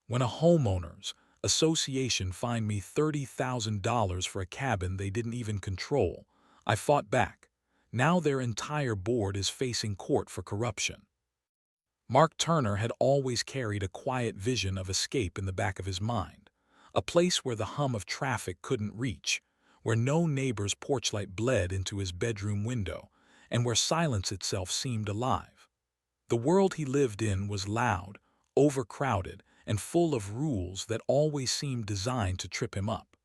When a homeowners association fined me $30,000 for a cabin they didn't even control, I fought back. Now their entire board is facing court for corruption. Mark Turner had always carried a quiet vision of escape in the back of his mind, a place where the hum of traffic couldn't reach, where no neighbor's porch light bled into his bedroom window, and where silence itself seemed alive. The world he lived in was loud, overcrowded, and full of rules that always seemed designed to trip him up.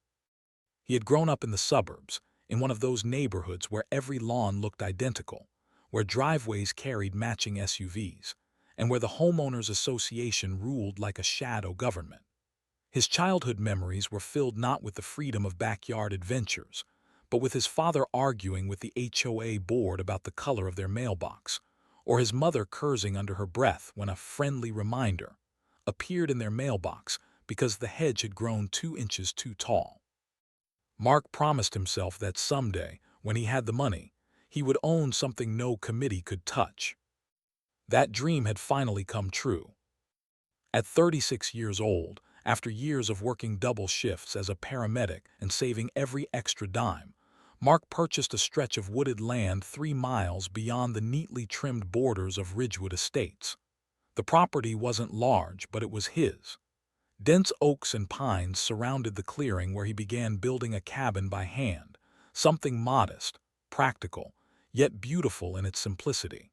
He had grown up in the suburbs, in one of those neighborhoods where every lawn looked identical, where driveways carried matching SUVs, and where the homeowners association ruled like a shadow government. His childhood memories were filled not with the freedom of backyard adventures, but with his father arguing with the HOA board about the color of their mailbox, or his mother cursing under her breath when a friendly reminder appeared in their mailbox because the hedge had grown 2 inches too tall. Mark promised himself that someday, when he had the money, he would own something no committee could touch. That dream had finally come true. At 36 years old, after years of working double shifts as a paramedic and saving every extra dime, Mark purchased a stretch of wooded land 3 miles beyond the neatly trimmed borders of Ridgewood Estates. The property wasn't large, but it was his. Dense oaks and pines surrounded the clearing where he began building a cabin by hand, something modest, practical, yet beautiful in its simplicity.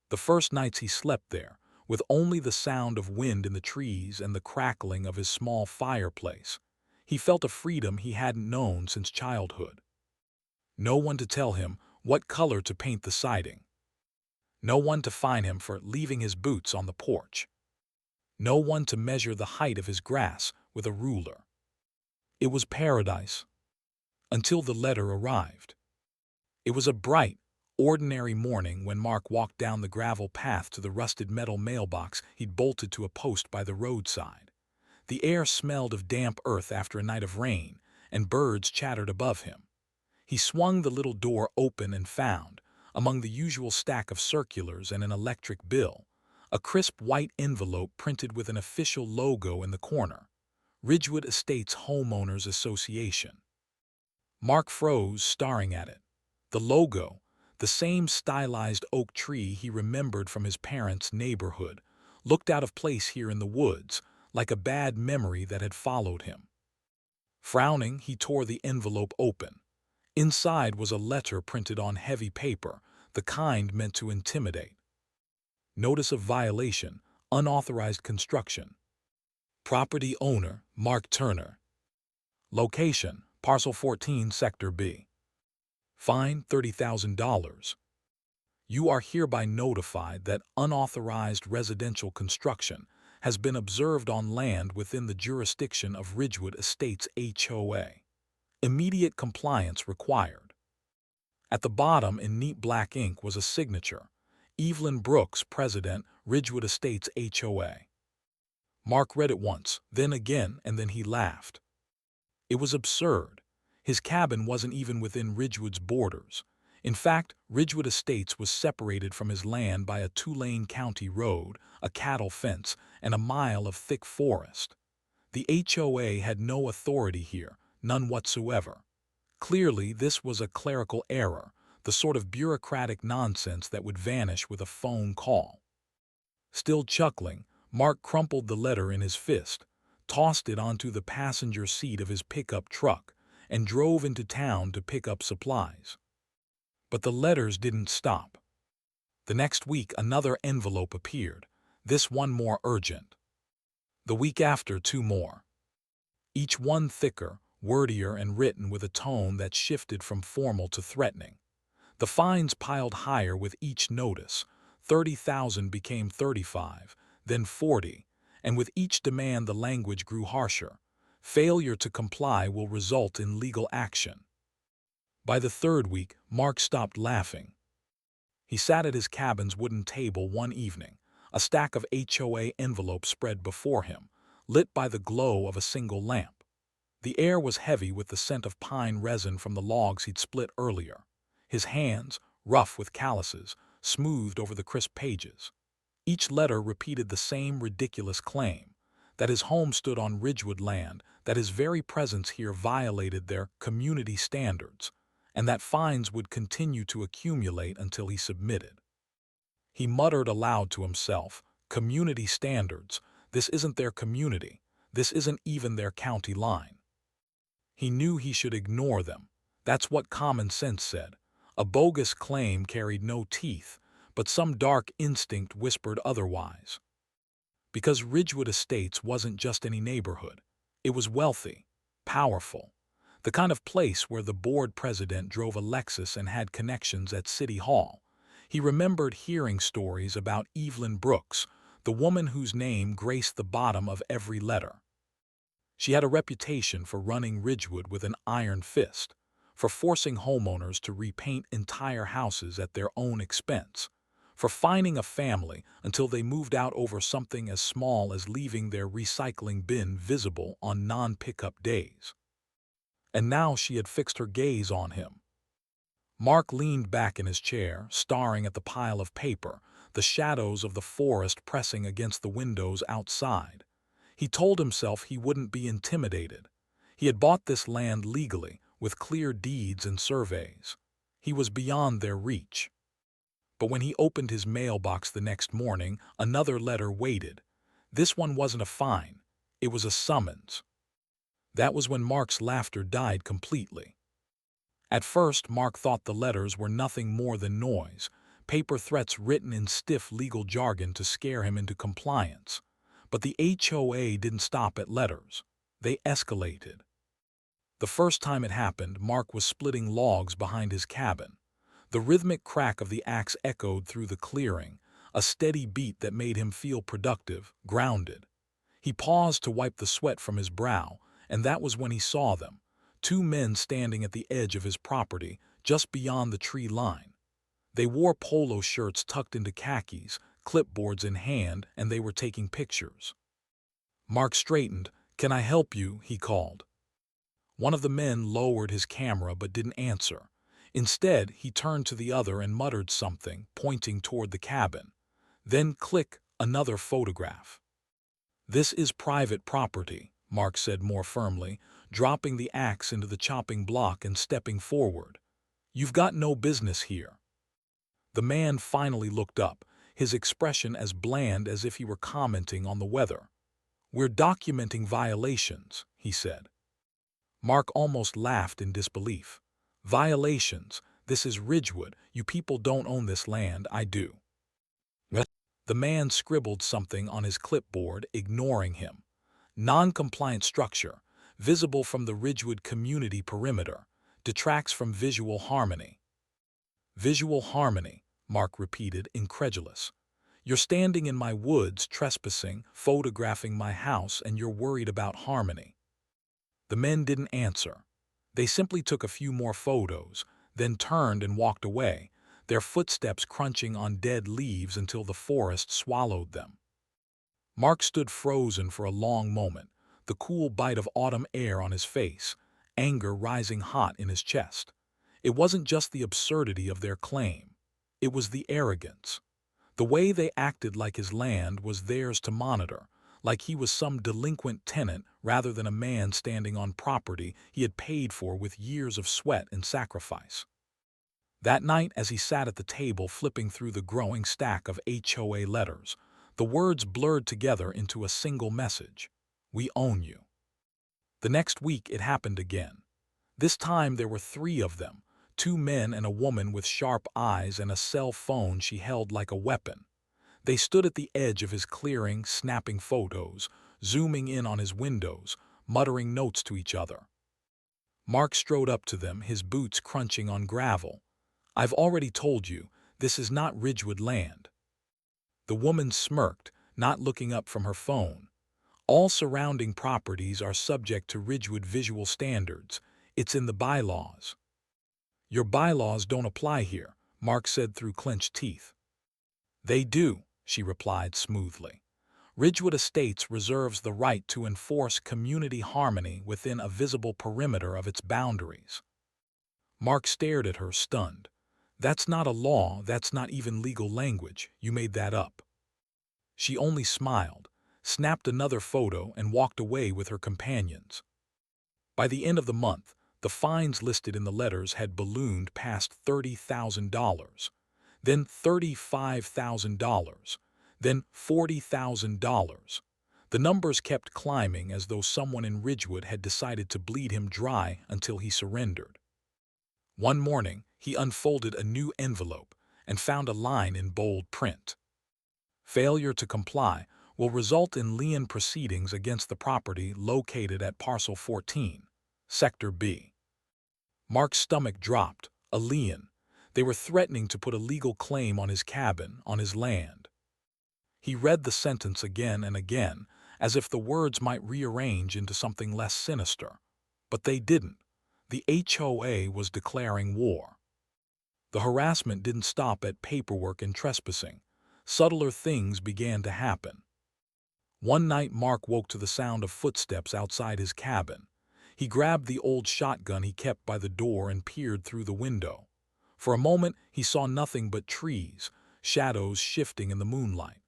The first nights he slept there, with only the sound of wind in the trees and the crackling of his small fireplace, he felt a freedom he hadn't known since childhood. No one to tell him what color to paint the siding. No one to fine him for leaving his boots on the porch. No one to measure the height of his grass with a ruler. It was paradise. Until the letter arrived. It was a bright, ordinary morning when Mark walked down the gravel path to the rusted metal mailbox he'd bolted to a post by the roadside. The air smelled of damp earth after a night of rain, and birds chattered above him. He swung the little door open and found, among the usual stack of circulars and an electric bill, a crisp white envelope printed with an official logo in the corner, Ridgewood Estates Homeowners Association. Mark froze, staring at it. The logo, the same stylized oak tree he remembered from his parents' neighborhood, looked out of place here in the woods, like a bad memory that had followed him. Frowning, he tore the envelope open. Inside was a letter printed on heavy paper, the kind meant to intimidate. Notice of violation, unauthorized construction. Property owner, Mark Turner. Location, Parcel 14, Sector B. Fine, $30,000. You are hereby notified that unauthorized residential construction has been observed on land within the jurisdiction of Ridgewood Estates HOA. Immediate compliance required. At the bottom in neat black ink was a signature, Evelyn Brooks, President, Ridgewood Estates HOA. Mark read it once, then again, and then he laughed. It was absurd. His cabin wasn't even within Ridgewood's borders. In fact, Ridgewood Estates was separated from his land by a 2-lane county road, a cattle fence, and a mile of thick forest. The HOA had no authority here, none whatsoever. Clearly, this was a clerical error, the sort of bureaucratic nonsense that would vanish with a phone call. Still chuckling, Mark crumpled the letter in his fist, tossed it onto the passenger seat of his pickup truck, and drove into town to pick up supplies. But the letters didn't stop. The next week another envelope appeared, this one more urgent. The week after, 2 more. Each one thicker, wordier, and written with a tone that shifted from formal to threatening. The fines piled higher with each notice. 30,000 became 35, then 40, and with each demand the language grew harsher. Failure to comply will result in legal action. By the 3rd week, Mark stopped laughing. He sat at his cabin's wooden table one evening, a stack of HOA envelopes spread before him, lit by the glow of a single lamp. The air was heavy with the scent of pine resin from the logs he'd split earlier. His hands, rough with calluses, smoothed over the crisp pages. Each letter repeated the same ridiculous claim. that his home stood on Ridgewood land, that his very presence here violated their community standards, and that fines would continue to accumulate until he submitted. He muttered aloud to himself, "Community standards. This isn't their community. This isn't even their county line." He knew he should ignore them. That's what common sense said. A bogus claim carried no teeth, but some dark instinct whispered otherwise. Because Ridgewood Estates wasn't just any neighborhood. It was wealthy, powerful, the kind of place where the board president drove a Lexus and had connections at City Hall. He remembered hearing stories about Evelyn Brooks, the woman whose name graced the bottom of every letter. She had a reputation for running Ridgewood with an iron fist, for forcing homeowners to repaint entire houses at their own expense, for fining a family until they moved out over something as small as leaving their recycling bin visible on non-pickup days. And now she had fixed her gaze on him. Mark leaned back in his chair, staring at the pile of paper, the shadows of the forest pressing against the windows outside. He told himself he wouldn't be intimidated. He had bought this land legally, with clear deeds and surveys. He was beyond their reach. But when he opened his mailbox the next morning, another letter waited. This one wasn't a fine. It was a summons. That was when Mark's laughter died completely. At first, Mark thought the letters were nothing more than noise, paper threats written in stiff legal jargon to scare him into compliance. But the HOA didn't stop at letters. They escalated. The first time it happened, Mark was splitting logs behind his cabin. The rhythmic crack of the axe echoed through the clearing, a steady beat that made him feel productive, grounded. He paused to wipe the sweat from his brow, and that was when he saw them. Two men standing at the edge of his property, just beyond the tree line. They wore polo shirts tucked into khakis, clipboards in hand, and they were taking pictures. Mark straightened. "Can I help you?" he called. One of the men lowered his camera but didn't answer. Instead, he turned to the other and muttered something, pointing toward the cabin. Then click, another photograph. "This is private property," Mark said more firmly, dropping the axe into the chopping block and stepping forward. "You've got no business here." The man finally looked up, his expression as bland as if he were commenting on the weather. "We're documenting violations," he said. Mark almost laughed in disbelief. "Violations? This is Ridgewood. You people don't own this land, I do." The man scribbled something on his clipboard, ignoring him. "Non-compliant structure, visible from the Ridgewood community perimeter, detracts from visual harmony." "Visual harmony," Mark repeated, incredulous. "You're standing in my woods, trespassing, photographing my house, and you're worried about harmony." The men didn't answer. They simply took a few more photos, then turned and walked away, their footsteps crunching on dead leaves until the forest swallowed them. Mark stood frozen for a long moment, the cool bite of autumn air on his face, anger rising hot in his chest. It wasn't just the absurdity of their claim. It was the arrogance. The way they acted like his land was theirs to monitor, like he was some delinquent tenant rather than a man standing on property he had paid for with years of sweat and sacrifice. That night, as he sat at the table flipping through the growing stack of HOA letters, the words blurred together into a single message: "We own you." The next week it happened again. This time there were three of them, two men and a woman with sharp eyes and a cell phone she held like a weapon. They stood at the edge of his clearing, snapping photos, zooming in on his windows, muttering notes to each other. Mark strode up to them, his boots crunching on gravel. "I've already told you, this is not Ridgewood land." The woman smirked, not looking up from her phone. "All surrounding properties are subject to Ridgewood visual standards. It's in the bylaws." "Your bylaws don't apply here," Mark said through clenched teeth. "They do," she replied smoothly. "Ridgewood Estates reserves the right to enforce community harmony within a visible perimeter of its boundaries." Mark stared at her, stunned. "That's not a law, that's not even legal language. You made that up." She only smiled. snapped another photo, and walked away with her companions. By the end of the month, the fines listed in the letters had ballooned past $30,000, then $35,000, then $40,000. The numbers kept climbing as though someone in Ridgewood had decided to bleed him dry until he surrendered. One morning, he unfolded a new envelope and found a line in bold print. Failure to comply will result in lien proceedings against the property located at Parcel 14, Sector B. Mark's stomach dropped. A lien. They were threatening to put a legal claim on his cabin, on his land. He read the sentence again and again, as if the words might rearrange into something less sinister. But they didn't. The HOA was declaring war. The harassment didn't stop at paperwork and trespassing. Subtler things began to happen. One night Mark woke to the sound of footsteps outside his cabin. He grabbed the old shotgun he kept by the door and peered through the window. For a moment he saw nothing but trees, shadows shifting in the moonlight.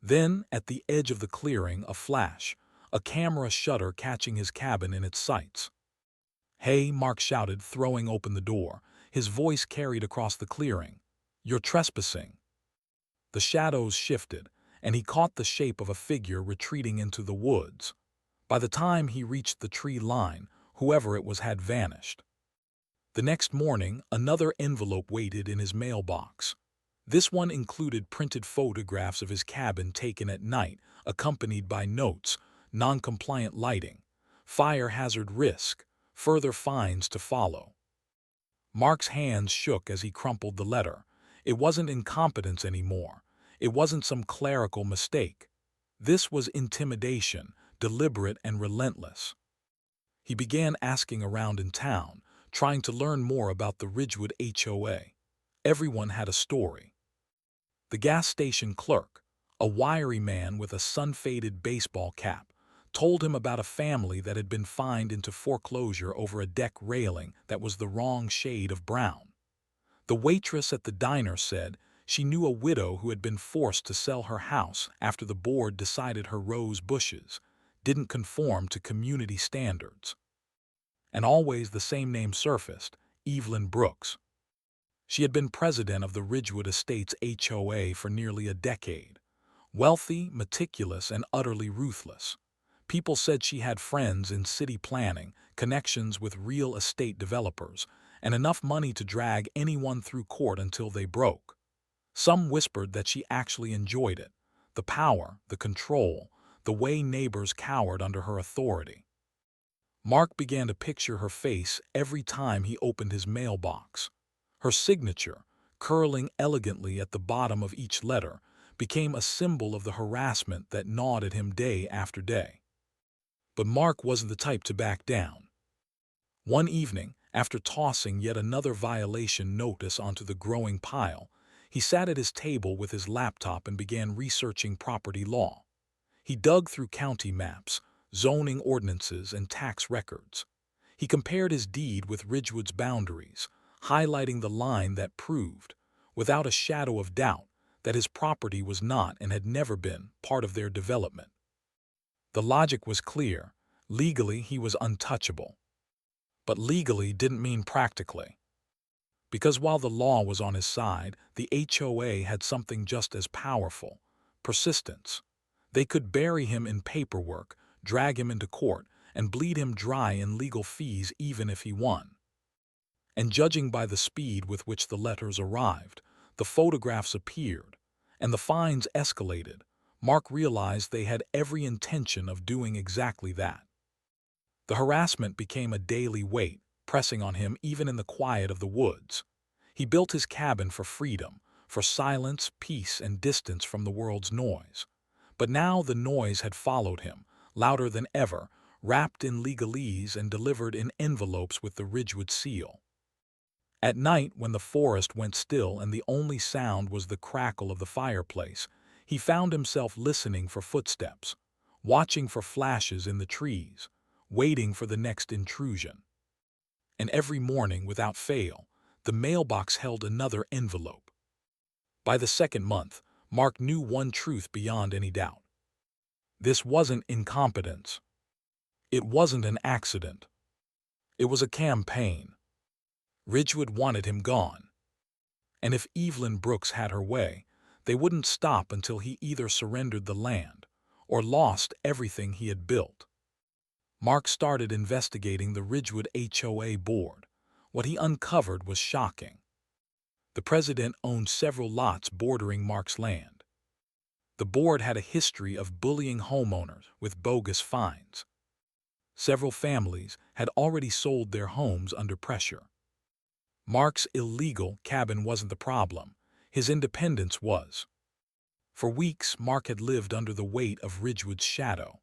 Then, at the edge of the clearing, a flash, a camera shutter catching his cabin in its sights. "Hey," Mark shouted, throwing open the door. His voice carried across the clearing. "You're trespassing." The shadows shifted, and he caught the shape of a figure retreating into the woods. By the time he reached the tree line, whoever it was had vanished. The next morning, another envelope waited in his mailbox. This one included printed photographs of his cabin taken at night, accompanied by notes: non-compliant lighting, fire hazard risk, further fines to follow. Mark's hands shook as he crumpled the letter. It wasn't incompetence anymore. It wasn't some clerical mistake. This was intimidation, deliberate and relentless. He began asking around in town, trying to learn more about the Ridgewood HOA. Everyone had a story. The gas station clerk, a wiry man with a sun-faded baseball cap, told him about a family that had been fined into foreclosure over a deck railing that was the wrong shade of brown. The waitress at the diner said she knew a widow who had been forced to sell her house after the board decided her rose bushes didn't conform to community standards. And always the same name surfaced: Evelyn Brooks. She had been president of the Ridgewood Estates HOA for nearly a decade. Wealthy, meticulous, and utterly ruthless. People said she had friends in city planning, connections with real estate developers, and enough money to drag anyone through court until they broke. Some whispered that she actually enjoyed it: the power, the control, the way neighbors cowered under her authority. Mark began to picture her face every time he opened his mailbox. Her signature, curling elegantly at the bottom of each letter, became a symbol of the harassment that gnawed at him day after day. But Mark wasn't the type to back down. One evening, after tossing yet another violation notice onto the growing pile, he sat at his table with his laptop and began researching property law. He dug through county maps, zoning ordinances, and tax records. He compared his deed with Ridgewood's boundaries, highlighting the line that proved, without a shadow of doubt, that his property was not and had never been part of their development. The logic was clear. Legally, he was untouchable. But legally didn't mean practically. Because while the law was on his side, the HOA had something just as powerful: persistence. They could bury him in paperwork, drag him into court, and bleed him dry in legal fees even if he won. And judging by the speed with which the letters arrived, the photographs appeared, and the fines escalated, Mark realized they had every intention of doing exactly that. The harassment became a daily weight, pressing on him even in the quiet of the woods. He built his cabin for freedom, for silence, peace, and distance from the world's noise. But now the noise had followed him, louder than ever, wrapped in legalese and delivered in envelopes with the Ridgewood seal. At night, when the forest went still and the only sound was the crackle of the fireplace, he found himself listening for footsteps, watching for flashes in the trees, waiting for the next intrusion. And every morning, without fail, the mailbox held another envelope. By the second month, Mark knew one truth beyond any doubt. This wasn't incompetence. It wasn't an accident. It was a campaign. Ridgewood wanted him gone. And if Evelyn Brooks had her way, they wouldn't stop until he either surrendered the land or lost everything he had built. Mark started investigating the Ridgewood HOA board. What he uncovered was shocking. The president owned several lots bordering Mark's land. The board had a history of bullying homeowners with bogus fines. Several families had already sold their homes under pressure. Mark's illegal cabin wasn't the problem. His independence was. For weeks, Mark had lived under the weight of Ridgewood's shadow.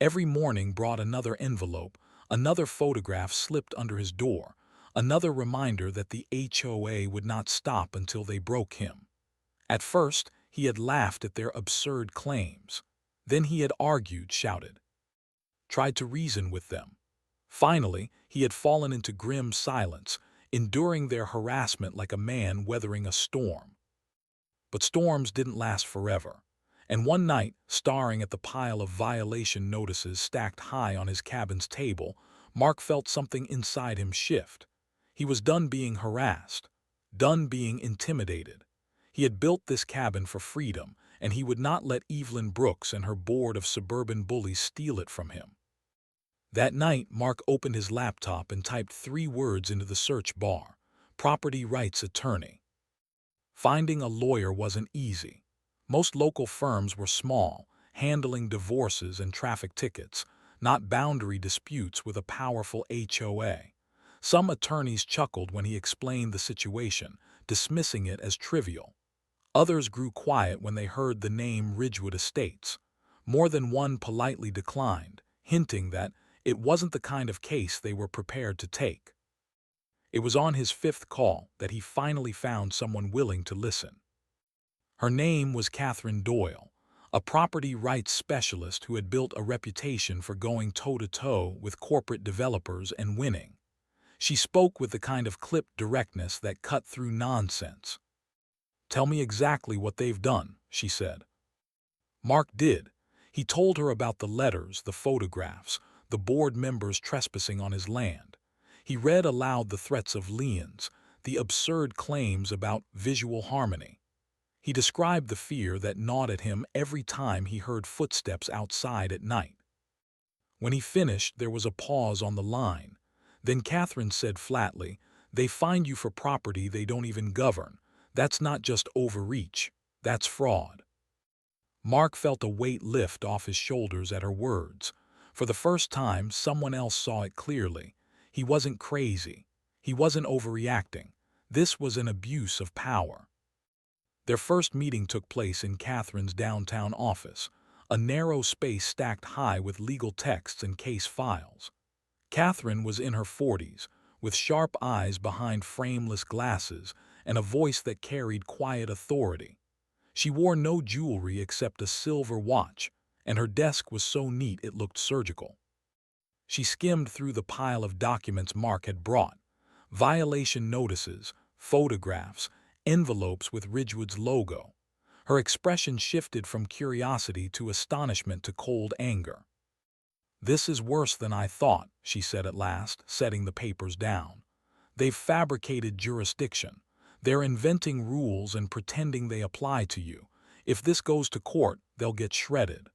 Every morning brought another envelope, another photograph slipped under his door, another reminder that the HOA would not stop until they broke him. At first, he had laughed at their absurd claims. Then he had argued, shouted, tried to reason with them. Finally, he had fallen into grim silence, enduring their harassment like a man weathering a storm. But storms didn't last forever, and one night, staring at the pile of violation notices stacked high on his cabin's table, Mark felt something inside him shift. He was done being harassed, done being intimidated. He had built this cabin for freedom, and he would not let Evelyn Brooks and her board of suburban bullies steal it from him. That night, Mark opened his laptop and typed 3 words into the search bar: property rights attorney. Finding a lawyer wasn't easy. Most local firms were small, handling divorces and traffic tickets, not boundary disputes with a powerful HOA. Some attorneys chuckled when he explained the situation, dismissing it as trivial. Others grew quiet when they heard the name Ridgewood Estates. More than one politely declined, hinting that it wasn't the kind of case they were prepared to take. It was on his 5th call that he finally found someone willing to listen. Her name was Catherine Doyle, a property rights specialist who had built a reputation for going toe-to-toe with corporate developers and winning. She spoke with the kind of clipped directness that cut through nonsense. "Tell me exactly what they've done," she said. Mark did. He told her about the letters, the photographs, the board members trespassing on his land. He read aloud the threats of liens, the absurd claims about visual harmony. He described the fear that gnawed at him every time he heard footsteps outside at night. When he finished, there was a pause on the line. Then Catherine said flatly, "They find you for property they don't even govern. That's not just overreach, that's fraud." Mark felt a weight lift off his shoulders at her words. For the first time, someone else saw it clearly. He wasn't crazy. He wasn't overreacting. This was an abuse of power. Their first meeting took place in Catherine's downtown office, a narrow space stacked high with legal texts and case files. Catherine was in her 40s, with sharp eyes behind frameless glasses and a voice that carried quiet authority. She wore no jewelry except a silver watch, and her desk was so neat it looked surgical. She skimmed through the pile of documents Mark had brought: violation notices, photographs, envelopes with Ridgewood's logo. Her expression shifted from curiosity to astonishment to cold anger. "This is worse than I thought," she said at last, setting the papers down. "They've fabricated jurisdiction. They're inventing rules and pretending they apply to you. If this goes to court, they'll get shredded."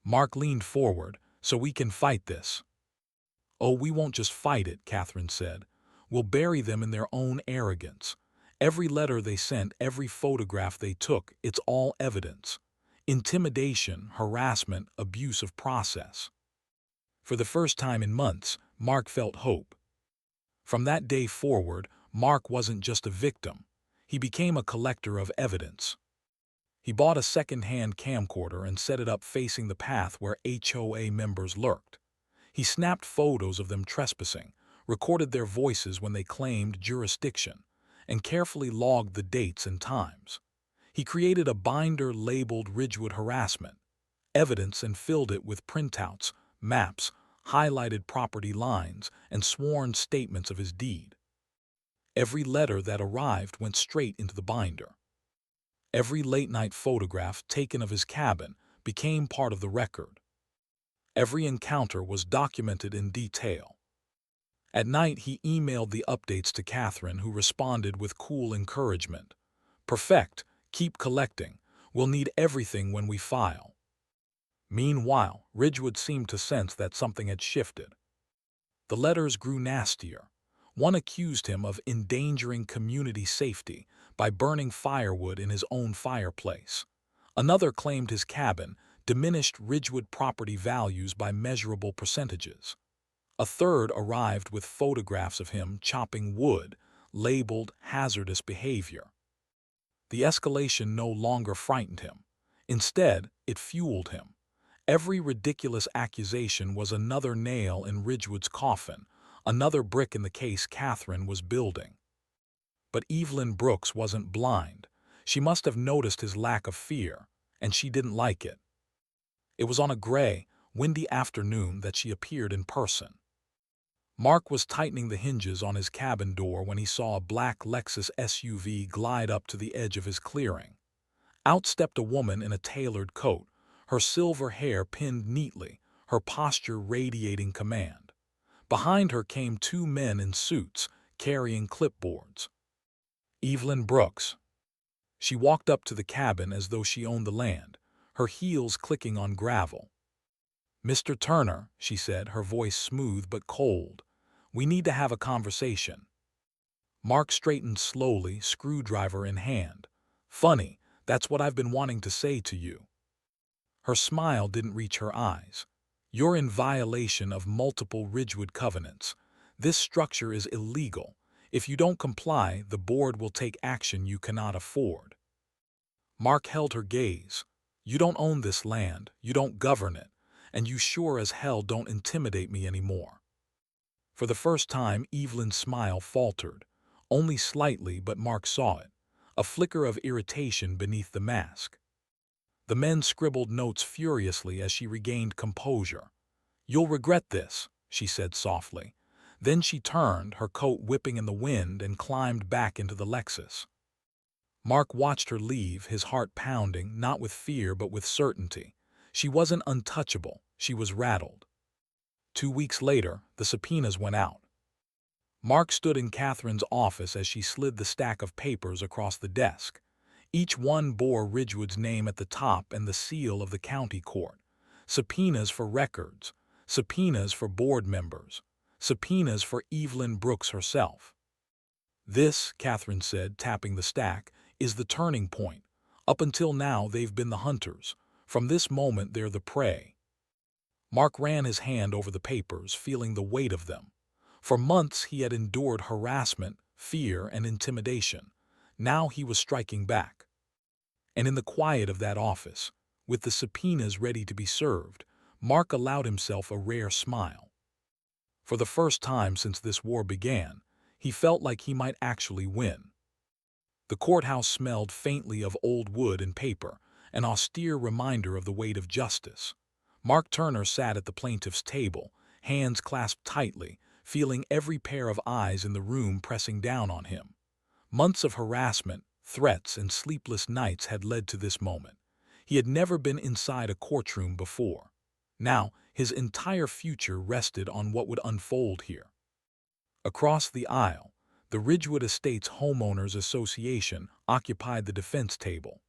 Mark leaned forward. "So we can fight this." "Oh, we won't just fight it," Catherine said. "We'll bury them in their own arrogance. Every letter they sent, every photograph they took, it's all evidence. Intimidation, harassment, abuse of process." For the first time in months, Mark felt hope. From that day forward, Mark wasn't just a victim. He became a collector of evidence. He bought a second-hand camcorder and set it up facing the path where HOA members lurked. He snapped photos of them trespassing, recorded their voices when they claimed jurisdiction, and carefully logged the dates and times. He created a binder labeled Ridgewood Harassment, evidence, and filled it with printouts, maps, highlighted property lines, and sworn statements of his deed. Every letter that arrived went straight into the binder. Every late-night photograph taken of his cabin, became part of the record. Every encounter was documented in detail. At night, he emailed the updates to Catherine, who responded with cool encouragement. "Perfect, keep collecting. We'll need everything when we file." Meanwhile, Ridgewood seemed to sense that something had shifted. The letters grew nastier. One accused him of endangering community safety by burning firewood in his own fireplace. Another claimed his cabin diminished Ridgewood property values by measurable percentages. A third arrived with photographs of him chopping wood, labeled hazardous behavior. The escalation no longer frightened him. Instead, it fueled him. Every ridiculous accusation was another nail in Ridgewood's coffin, another brick in the case Catherine was building. But Evelyn Brooks wasn't blind. She must have noticed his lack of fear, and she didn't like it. It was on a gray, windy afternoon that she appeared in person. Mark was tightening the hinges on his cabin door when he saw a black Lexus SUV glide up to the edge of his clearing. Out stepped a woman in a tailored coat, her silver hair pinned neatly, her posture radiating command. Behind her came two men in suits, carrying clipboards. Evelyn Brooks. She walked up to the cabin as though she owned the land, her heels clicking on gravel. "Mr. Turner," she said, her voice smooth but cold, "we need to have a conversation." Mark straightened slowly, screwdriver in hand. "Funny, that's what I've been wanting to say to you." Her smile didn't reach her eyes. "You're in violation of multiple Ridgewood covenants. This structure is illegal. If you don't comply, the board will take action you cannot afford." Mark held her gaze. "You don't own this land, you don't govern it, and you sure as hell don't intimidate me anymore." For the first time, Evelyn's smile faltered. Only slightly, but Mark saw it. A flicker of irritation beneath the mask. The men scribbled notes furiously as she regained composure. "You'll regret this," she said softly. Then she turned, her coat whipping in the wind, and climbed back into the Lexus. Mark watched her leave, his heart pounding, not with fear but with certainty. She wasn't untouchable, she was rattled. 2 weeks later, the subpoenas went out. Mark stood in Catherine's office as she slid the stack of papers across the desk. Each one bore Ridgewood's name at the top and the seal of the county court. Subpoenas for records, subpoenas for board members, subpoenas for Evelyn Brooks herself. "This," Catherine said, tapping the stack, "is the turning point. Up until now, they've been the hunters. From this moment, they're the prey." Mark ran his hand over the papers, feeling the weight of them. For months, he had endured harassment, fear, and intimidation. Now he was striking back. And in the quiet of that office, with the subpoenas ready to be served, Mark allowed himself a rare smile. For the first time since this war began, he felt like he might actually win. The courthouse smelled faintly of old wood and paper, an austere reminder of the weight of justice. Mark Turner sat at the plaintiff's table, hands clasped tightly, feeling every pair of eyes in the room pressing down on him. Months of harassment, threats, and sleepless nights had led to this moment. He had never been inside a courtroom before. Now, his entire future rested on what would unfold here. Across the aisle, the Ridgewood Estates Homeowners Association occupied the defense table.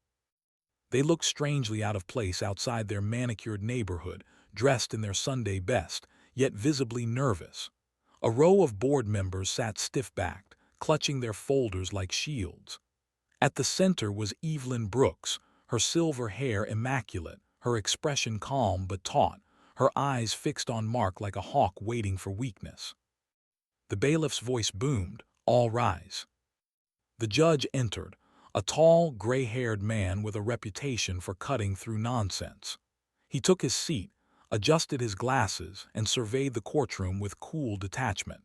They looked strangely out of place outside their manicured neighborhood, dressed in their Sunday best, yet visibly nervous. A row of board members sat stiff-backed, clutching their folders like shields. At the center was Evelyn Brooks, her silver hair immaculate, her expression calm but taut, her eyes fixed on Mark like a hawk waiting for weakness. The bailiff's voice boomed, "All rise." The judge entered, a tall, gray-haired man with a reputation for cutting through nonsense. He took his seat, adjusted his glasses, and surveyed the courtroom with cool detachment.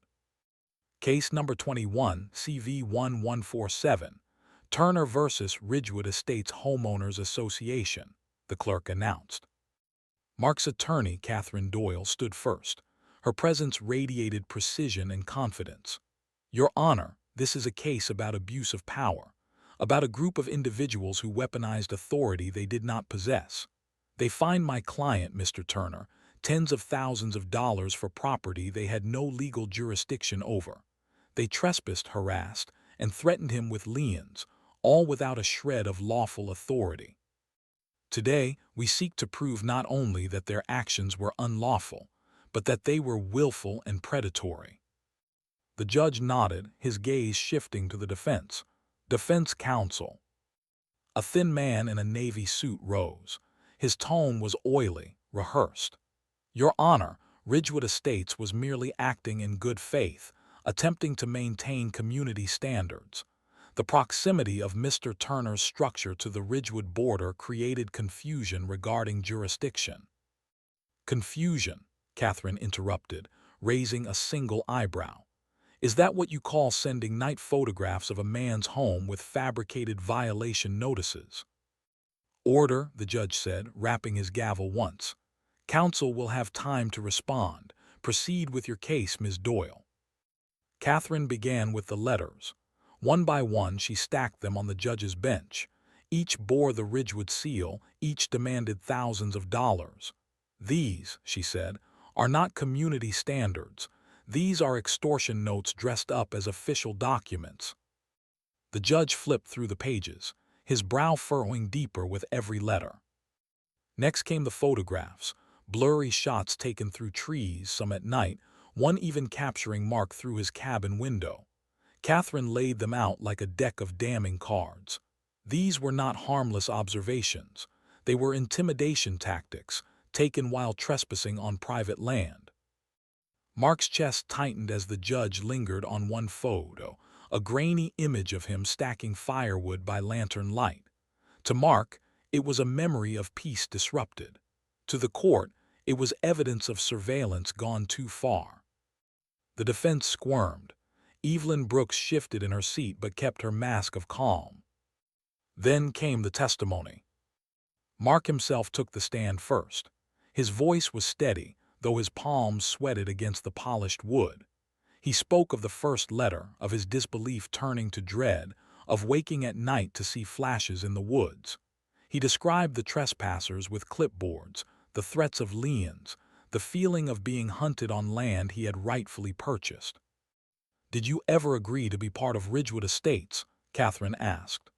"Case number 21, CV1147, Turner versus Ridgewood Estates Homeowners Association," the clerk announced. Mark's attorney, Catherine Doyle, stood first. Her presence radiated precision and confidence. "Your Honor, this is a case about abuse of power, about a group of individuals who weaponized authority they did not possess. They fined my client, Mr. Turner, tens of thousands of dollars for property they had no legal jurisdiction over. They trespassed, harassed, and threatened him with liens, all without a shred of lawful authority. Today, we seek to prove not only that their actions were unlawful, but that they were willful and predatory. The judge nodded, his gaze shifting to the defense. Defense counsel. A thin man in a navy suit rose. His tone was oily, rehearsed. Your Honor, Ridgewood Estates was merely acting in good faith, attempting to maintain community standards. The proximity of Mr. Turner's structure to the Ridgewood border created confusion regarding jurisdiction. Confusion, Catherine interrupted, raising a single eyebrow. Is that what you call sending night photographs of a man's home with fabricated violation notices? Order, the judge said, rapping his gavel once. Counsel will have time to respond. Proceed with your case, Ms. Doyle. Catherine began with the letters. One by one, she stacked them on the judge's bench. Each bore the Ridgewood seal, each demanded thousands of dollars. These, she said, are not community standards. These are extortion notes dressed up as official documents. The judge flipped through the pages, his brow furrowing deeper with every letter. Next came the photographs, blurry shots taken through trees, some at night, one even capturing Mark through his cabin window. Catherine laid them out like a deck of damning cards. These were not harmless observations. They were intimidation tactics, taken while trespassing on private land. Mark's chest tightened as the judge lingered on one photo, a grainy image of him stacking firewood by lantern light. To Mark, it was a memory of peace disrupted. To the court, it was evidence of surveillance gone too far. The defense squirmed. Evelyn Brooks shifted in her seat but kept her mask of calm. Then came the testimony. Mark himself took the stand first. His voice was steady, though his palms sweated against the polished wood. He spoke of the first letter, of his disbelief turning to dread, of waking at night to see flashes in the woods. He described the trespassers with clipboards, the threats of liens, the feeling of being hunted on land he had rightfully purchased. Did you ever agree to be part of Ridgewood Estates? Catherine asked.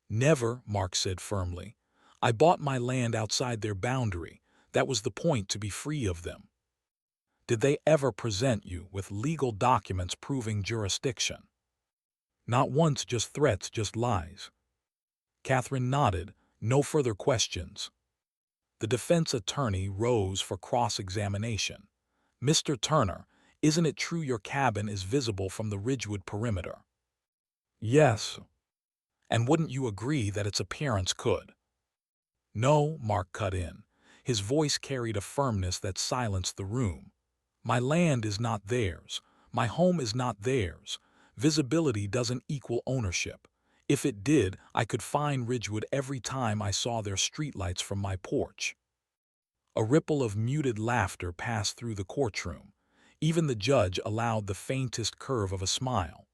Never, Mark said firmly. I bought my land outside their boundary. That was the point, to be free of them. Did they ever present you with legal documents proving jurisdiction? Not once, just threats, just lies. Catherine nodded, no further questions. The defense attorney rose for cross-examination. Mr. Turner, isn't it true your cabin is visible from the Ridgewood perimeter? Yes. And wouldn't you agree that its appearance could? No, Mark cut in. His voice carried a firmness that silenced the room. My land is not theirs. My home is not theirs. Visibility doesn't equal ownership. If it did, I could find Ridgewood every time I saw their streetlights from my porch. A ripple of muted laughter passed through the courtroom. Even the judge allowed the faintest curve of a smile.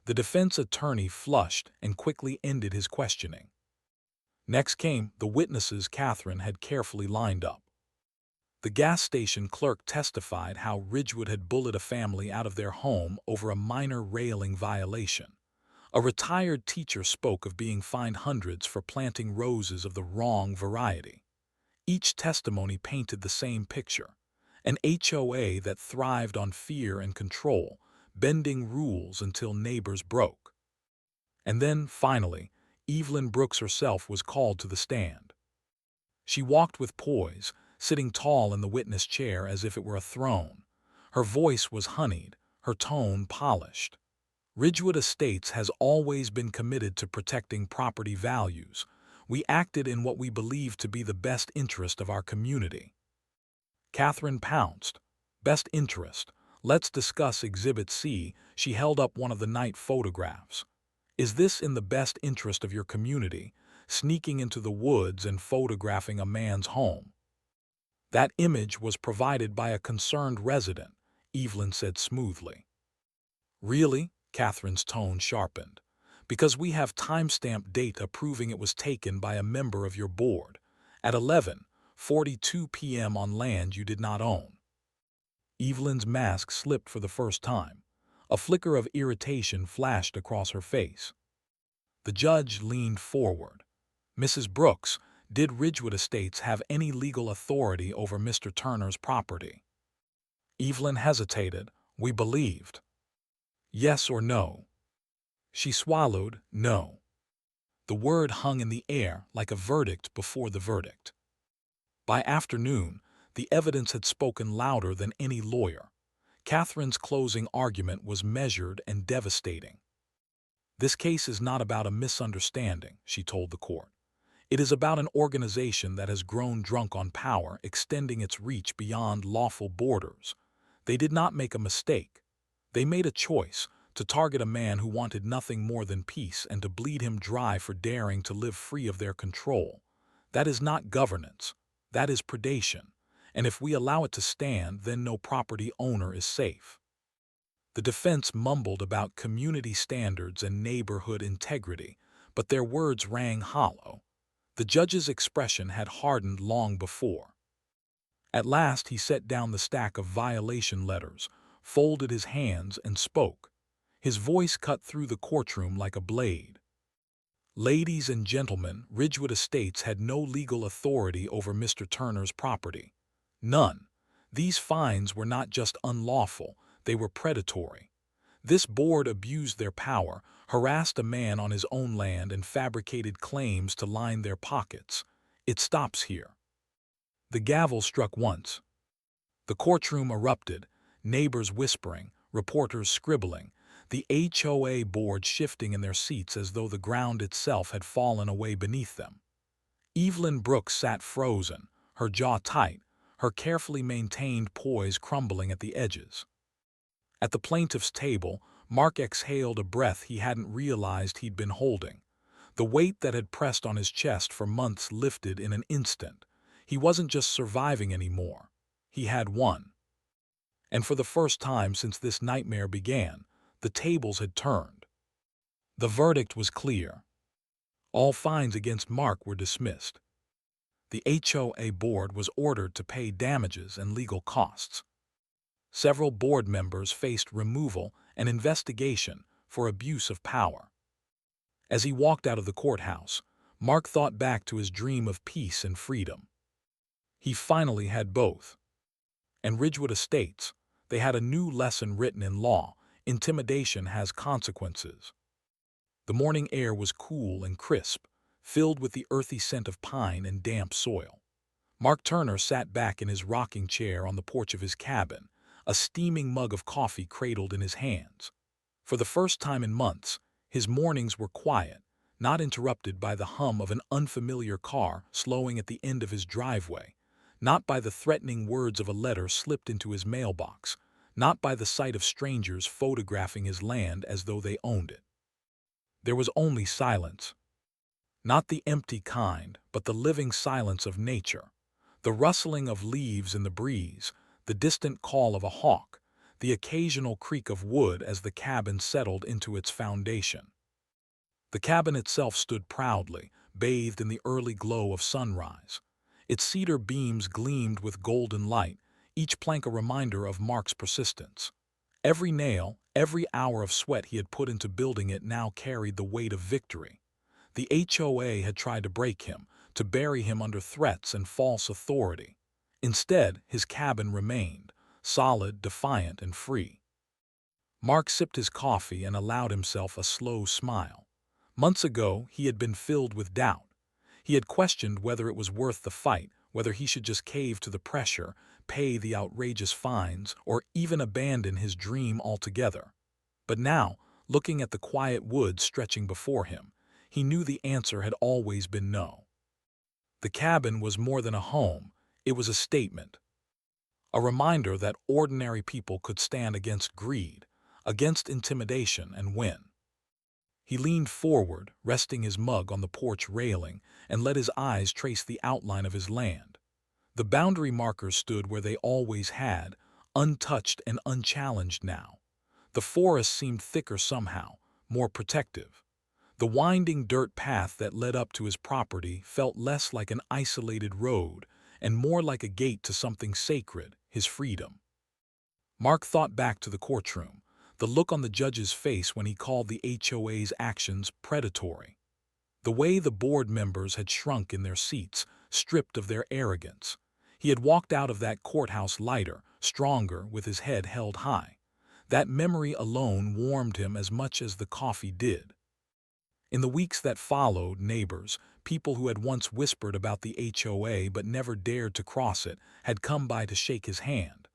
The defense attorney flushed and quickly ended his questioning. Next came the witnesses Catherine had carefully lined up. The gas station clerk testified how Ridgewood had bullied a family out of their home over a minor railing violation. A retired teacher spoke of being fined hundreds for planting roses of the wrong variety. Each testimony painted the same picture: an HOA that thrived on fear and control, bending rules until neighbors broke. And then, finally, Evelyn Brooks herself was called to the stand. She walked with poise, sitting tall in the witness chair as if it were a throne. Her voice was honeyed, her tone polished. Ridgewood Estates has always been committed to protecting property values. We acted in what we believed to be the best interest of our community. Catherine pounced. Best interest. Let's discuss Exhibit C. She held up one of the night photographs. Is this in the best interest of your community, sneaking into the woods and photographing a man's home? That image was provided by a concerned resident, Evelyn said smoothly. Really? Catherine's tone sharpened. Because we have timestamp data proving it was taken by a member of your board. At 11, 42 p.m. on land you did not own. Evelyn's mask slipped for the first time. A flicker of irritation flashed across her face. The judge leaned forward. Mrs. Brooks, did Ridgewood Estates have any legal authority over Mr. Turner's property? Evelyn hesitated. We believed. Yes or no? She swallowed. No. The word hung in the air like a verdict before the verdict. By afternoon, the evidence had spoken louder than any lawyer. Catherine's closing argument was measured and devastating. This case is not about a misunderstanding, she told the court. It is about an organization that has grown drunk on power, extending its reach beyond lawful borders. They did not make a mistake. They made a choice to target a man who wanted nothing more than peace and to bleed him dry for daring to live free of their control. That is not governance. That is predation. And if we allow it to stand, then no property owner is safe. The defense mumbled about community standards and neighborhood integrity, but their words rang hollow. The judge's expression had hardened long before. At last he set down the stack of violation letters, folded his hands, and spoke. His voice cut through the courtroom like a blade. Ladies and gentlemen, Ridgewood Estates had no legal authority over Mr. Turner's property. None. These fines were not just unlawful, they were predatory. This board abused their power, harassed a man on his own land, and fabricated claims to line their pockets. It stops here. The gavel struck once. The courtroom erupted, neighbors whispering, reporters scribbling, the HOA board shifting in their seats as though the ground itself had fallen away beneath them. Evelyn Brooks sat frozen, her jaw tight, her carefully maintained poise crumbling at the edges. At the plaintiff's table, Mark exhaled a breath he hadn't realized he'd been holding. The weight that had pressed on his chest for months lifted in an instant. He wasn't just surviving anymore. He had won. And for the first time since this nightmare began, the tables had turned. The verdict was clear. All fines against Mark were dismissed. The HOA board was ordered to pay damages and legal costs. Several board members faced removal and investigation for abuse of power. As he walked out of the courthouse, Mark thought back to his dream of peace and freedom. He finally had both. And Ridgewood Estates, they had a new lesson written in law: intimidation has consequences. The morning air was cool and crisp, filled with the earthy scent of pine and damp soil. Mark Turner sat back in his rocking chair on the porch of his cabin, a steaming mug of coffee cradled in his hands. For the first time in months, his mornings were quiet, not interrupted by the hum of an unfamiliar car slowing at the end of his driveway, not by the threatening words of a letter slipped into his mailbox, not by the sight of strangers photographing his land as though they owned it. There was only silence. Not the empty kind, but the living silence of nature. The rustling of leaves in the breeze, the distant call of a hawk, the occasional creak of wood as the cabin settled into its foundation. The cabin itself stood proudly, bathed in the early glow of sunrise. Its cedar beams gleamed with golden light, each plank a reminder of Mark's persistence. Every nail, every hour of sweat he had put into building it now carried the weight of victory. The HOA had tried to break him, to bury him under threats and false authority. Instead, his cabin remained, solid, defiant, and free. Mark sipped his coffee and allowed himself a slow smile. Months ago, he had been filled with doubt. He had questioned whether it was worth the fight, whether he should just cave to the pressure, pay the outrageous fines, or even abandon his dream altogether. But now, looking at the quiet woods stretching before him, he knew the answer had always been no. The cabin was more than a home, it was a statement. A reminder that ordinary people could stand against greed, against intimidation, and win. He leaned forward, resting his mug on the porch railing, and let his eyes trace the outline of his land. The boundary markers stood where they always had, untouched and unchallenged now. The forest seemed thicker somehow, more protective. The winding dirt path that led up to his property felt less like an isolated road and more like a gate to something sacred, his freedom. Mark thought back to the courtroom, the look on the judge's face when he called the HOA's actions predatory. The way the board members had shrunk in their seats, stripped of their arrogance. He had walked out of that courthouse lighter, stronger, with his head held high. That memory alone warmed him as much as the coffee did. In the weeks that followed, neighbors, people who had once whispered about the HOA but never dared to cross it, had come by to shake his hand.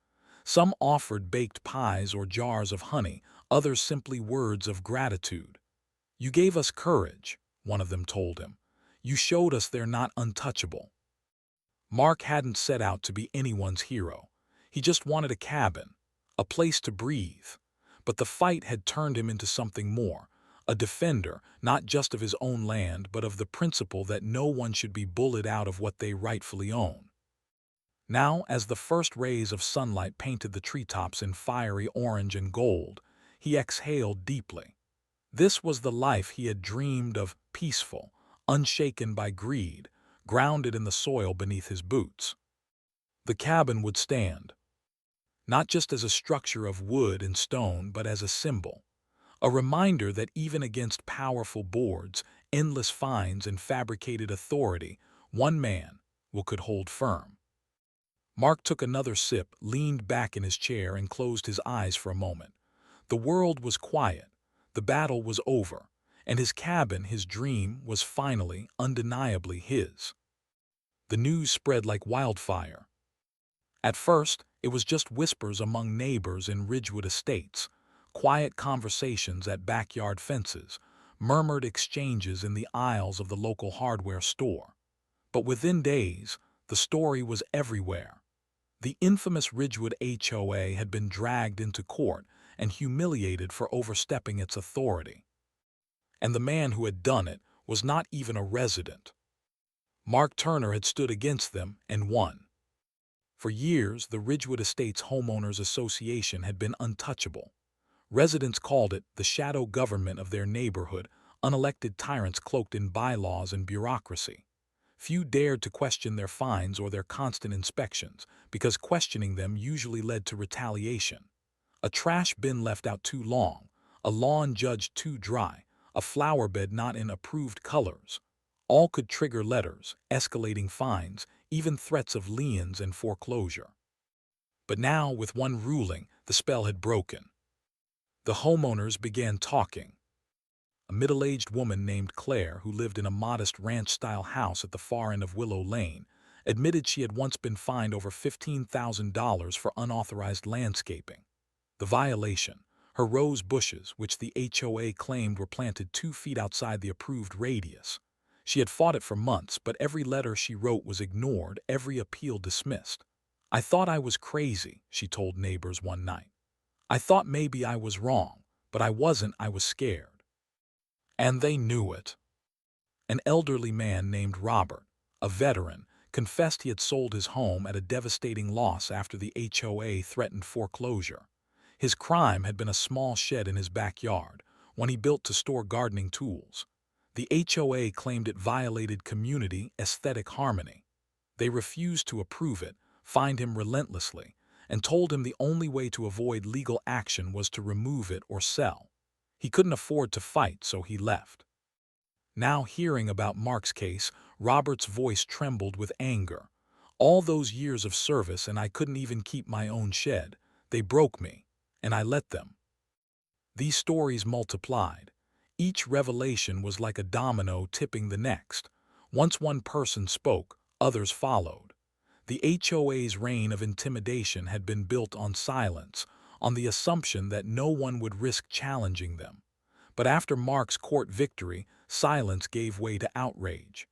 Some offered baked pies or jars of honey, others simply words of gratitude. "You gave us courage," one of them told him. "You showed us they're not untouchable." Mark hadn't set out to be anyone's hero. He just wanted a cabin, a place to breathe. But the fight had turned him into something more, a defender, not just of his own land, but of the principle that no one should be bullied out of what they rightfully own. Now, as the first rays of sunlight painted the treetops in fiery orange and gold, he exhaled deeply. This was the life he had dreamed of, peaceful, unshaken by greed, grounded in the soil beneath his boots. The cabin would stand, not just as a structure of wood and stone, but as a symbol, a reminder that even against powerful boards, endless fines, and fabricated authority, one man could hold firm. Mark took another sip, leaned back in his chair, and closed his eyes for a moment. The world was quiet, the battle was over, and his cabin, his dream, was finally, undeniably his. The news spread like wildfire. At first, it was just whispers among neighbors in Ridgewood Estates, quiet conversations at backyard fences, murmured exchanges in the aisles of the local hardware store. But within days, the story was everywhere. The infamous Ridgewood HOA had been dragged into court and humiliated for overstepping its authority. And the man who had done it was not even a resident. Mark Turner had stood against them and won. For years, the Ridgewood Estates Homeowners Association had been untouchable. Residents called it the shadow government of their neighborhood, unelected tyrants cloaked in bylaws and bureaucracy. Few dared to question their fines or their constant inspections, because questioning them usually led to retaliation. A trash bin left out too long, a lawn judged too dry, a flower bed not in approved colors. All could trigger letters, escalating fines, even threats of liens and foreclosure. But now, with one ruling, the spell had broken. The homeowners began talking. A middle-aged woman named Claire, who lived in a modest ranch-style house at the far end of Willow Lane, admitted she had once been fined over $15,000 for unauthorized landscaping. The violation: her rose bushes, which the HOA claimed were planted 2 feet outside the approved radius. She had fought it for months, but every letter she wrote was ignored, every appeal dismissed. "I thought I was crazy," she told neighbors one night. "I thought maybe I was wrong, but I wasn't, I was scared." And they knew it. An elderly man named Robert, a veteran, confessed he had sold his home at a devastating loss after the HOA threatened foreclosure. His crime had been a small shed in his backyard, one he built to store gardening tools. The HOA claimed it violated community aesthetic harmony. They refused to approve it, fined him relentlessly, and told him the only way to avoid legal action was to remove it or sell. He couldn't afford to fight, so he left. Now, hearing about Mark's case, Robert's voice trembled with anger. "All those years of service, and I couldn't even keep my own shed. They broke me, and I let them." These stories multiplied. Each revelation was like a domino tipping the next. Once one person spoke, others followed. The HOA's reign of intimidation had been built on silence, on the assumption that no one would risk challenging them. But after Mark's court victory, silence gave way to outrage.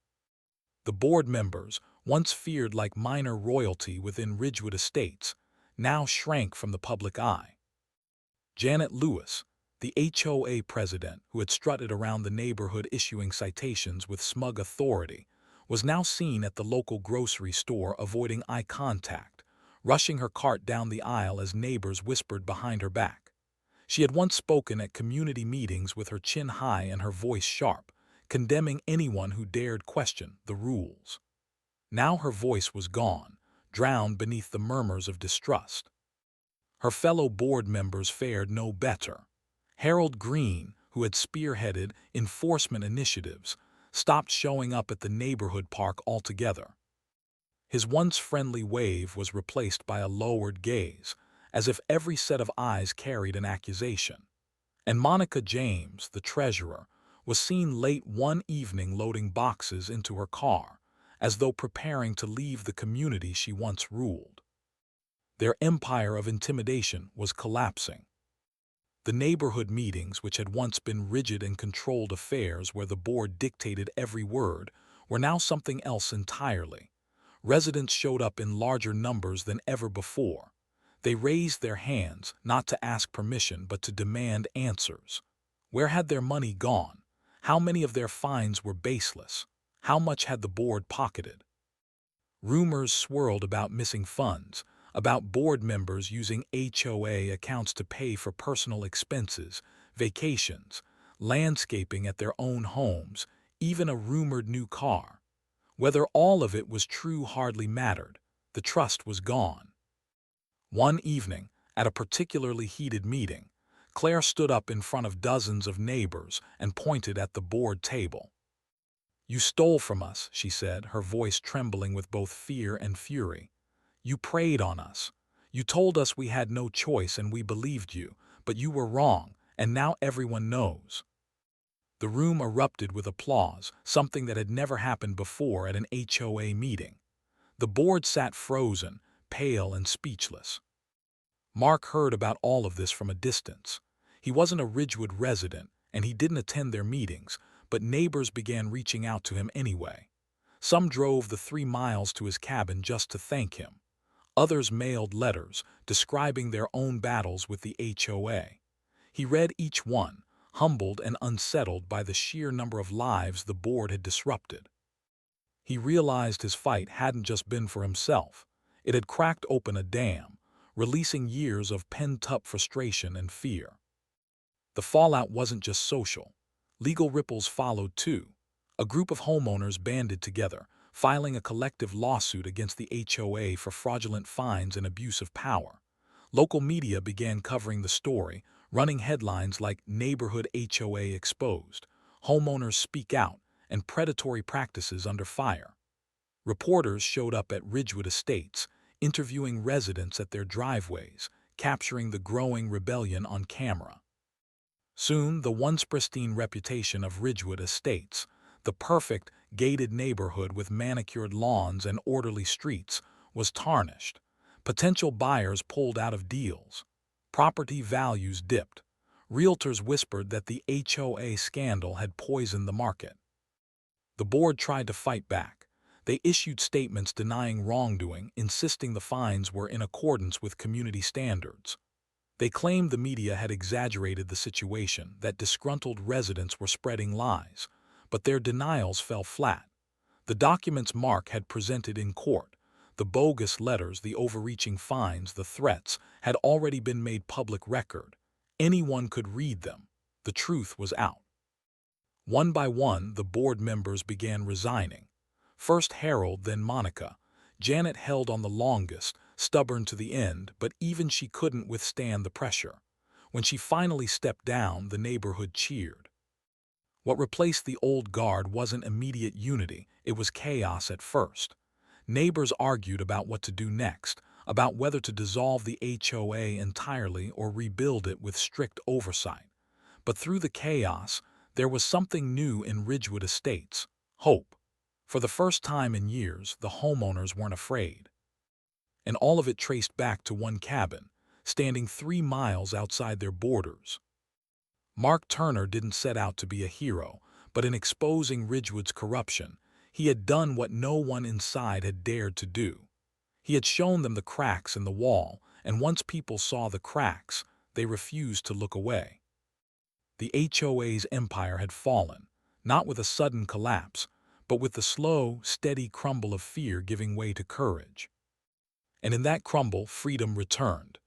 The board members, once feared like minor royalty within Ridgewood Estates, now shrank from the public eye. Janet Lewis, the HOA president who had strutted around the neighborhood issuing citations with smug authority, was now seen at the local grocery store avoiding eye contact, rushing her cart down the aisle as neighbors whispered behind her back. She had once spoken at community meetings with her chin high and her voice sharp, condemning anyone who dared question the rules. Now her voice was gone, drowned beneath the murmurs of distrust. Her fellow board members fared no better. Harold Green, who had spearheaded enforcement initiatives, stopped showing up at the neighborhood park altogether. His once friendly wave was replaced by a lowered gaze, as if every set of eyes carried an accusation. And Monica James, the treasurer, was seen late one evening loading boxes into her car, as though preparing to leave the community she once ruled. Their empire of intimidation was collapsing. The neighborhood meetings, which had once been rigid and controlled affairs where the board dictated every word, were now something else entirely. Residents showed up in larger numbers than ever before. They raised their hands, not to ask permission, but to demand answers. Where had their money gone? How many of their fines were baseless? How much had the board pocketed? Rumors swirled about missing funds, about board members using HOA accounts to pay for personal expenses, vacations, landscaping at their own homes, even a rumored new car. Whether all of it was true hardly mattered. The trust was gone. One evening, at a particularly heated meeting, Claire stood up in front of dozens of neighbors and pointed at the board table. "You stole from us," she said, her voice trembling with both fear and fury. "You preyed on us. You told us we had no choice and we believed you, but you were wrong, and now everyone knows." The room erupted with applause, something that had never happened before at an HOA meeting. The board sat frozen, pale and speechless. Mark heard about all of this from a distance. He wasn't a Ridgewood resident, and he didn't attend their meetings, but neighbors began reaching out to him anyway. Some drove the 3 miles to his cabin just to thank him. Others mailed letters, describing their own battles with the HOA. He read each one, humbled and unsettled by the sheer number of lives the board had disrupted. He realized his fight hadn't just been for himself. It had cracked open a dam, releasing years of pent-up frustration and fear. The fallout wasn't just social. Legal ripples followed too. A group of homeowners banded together, filing a collective lawsuit against the HOA for fraudulent fines and abuse of power. Local media began covering the story, running headlines like "Neighborhood HOA Exposed," "Homeowners Speak Out," and "Predatory Practices Under Fire." Reporters showed up at Ridgewood Estates, interviewing residents at their driveways, capturing the growing rebellion on camera. Soon, the once pristine reputation of Ridgewood Estates, the perfect, gated neighborhood with manicured lawns and orderly streets, was tarnished. Potential buyers pulled out of deals. Property values dipped. Realtors whispered that the HOA scandal had poisoned the market. The board tried to fight back. They issued statements denying wrongdoing, insisting the fines were in accordance with community standards. They claimed the media had exaggerated the situation, that disgruntled residents were spreading lies, but their denials fell flat. The documents Mark had presented in court, the bogus letters, the overreaching fines, the threats, had already been made public record. Anyone could read them. The truth was out. One by one, the board members began resigning. First Harold, then Monica. Janet held on the longest, stubborn to the end, but even she couldn't withstand the pressure. When she finally stepped down, the neighborhood cheered. What replaced the old guard wasn't immediate unity, it was chaos at first. Neighbors argued about what to do next, about whether to dissolve the HOA entirely or rebuild it with strict oversight. But through the chaos, there was something new in Ridgewood Estates: hope. For the first time in years, the homeowners weren't afraid. And all of it traced back to one cabin, standing 3 miles outside their borders. Mark Turner didn't set out to be a hero, but in exposing Ridgewood's corruption, he had done what no one inside had dared to do. He had shown them the cracks in the wall, and once people saw the cracks, they refused to look away. The HOA's empire had fallen, not with a sudden collapse, but with the slow, steady crumble of fear giving way to courage. And in that crumble, freedom returned.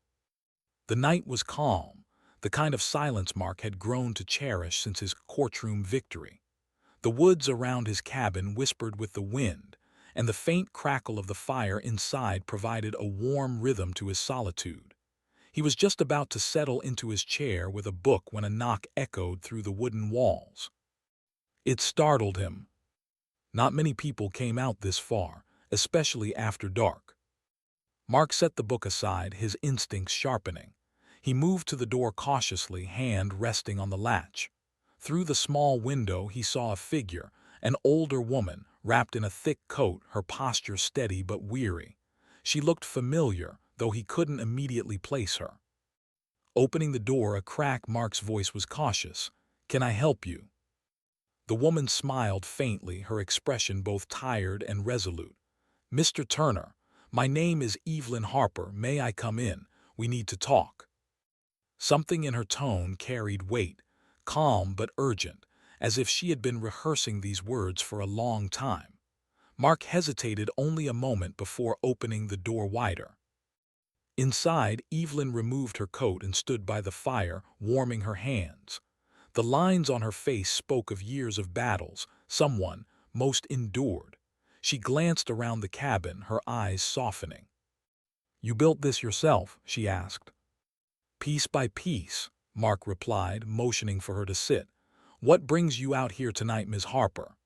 The night was calm, the kind of silence Mark had grown to cherish since his courtroom victory. The woods around his cabin whispered with the wind, and the faint crackle of the fire inside provided a warm rhythm to his solitude. He was just about to settle into his chair with a book when a knock echoed through the wooden walls. It startled him. Not many people came out this far, especially after dark. Mark set the book aside, his instincts sharpening. He moved to the door cautiously, hand resting on the latch. Through the small window he saw a figure, an older woman, wrapped in a thick coat, her posture steady but weary. She looked familiar, though he couldn't immediately place her. Opening the door a crack, Mark's voice was cautious. "Can I help you?" The woman smiled faintly, her expression both tired and resolute. "Mr. Turner, my name is Evelyn Harper. May I come in? We need to talk." Something in her tone carried weight, calm but urgent, as if she had been rehearsing these words for a long time. Mark hesitated only a moment before opening the door wider. Inside, Evelyn removed her coat and stood by the fire, warming her hands. The lines on her face spoke of years of battles, someone most endured. She glanced around the cabin, her eyes softening. "You built this yourself?" she asked. "Piece by piece," Mark replied, motioning for her to sit. "What brings you out here tonight, Ms. Harper?"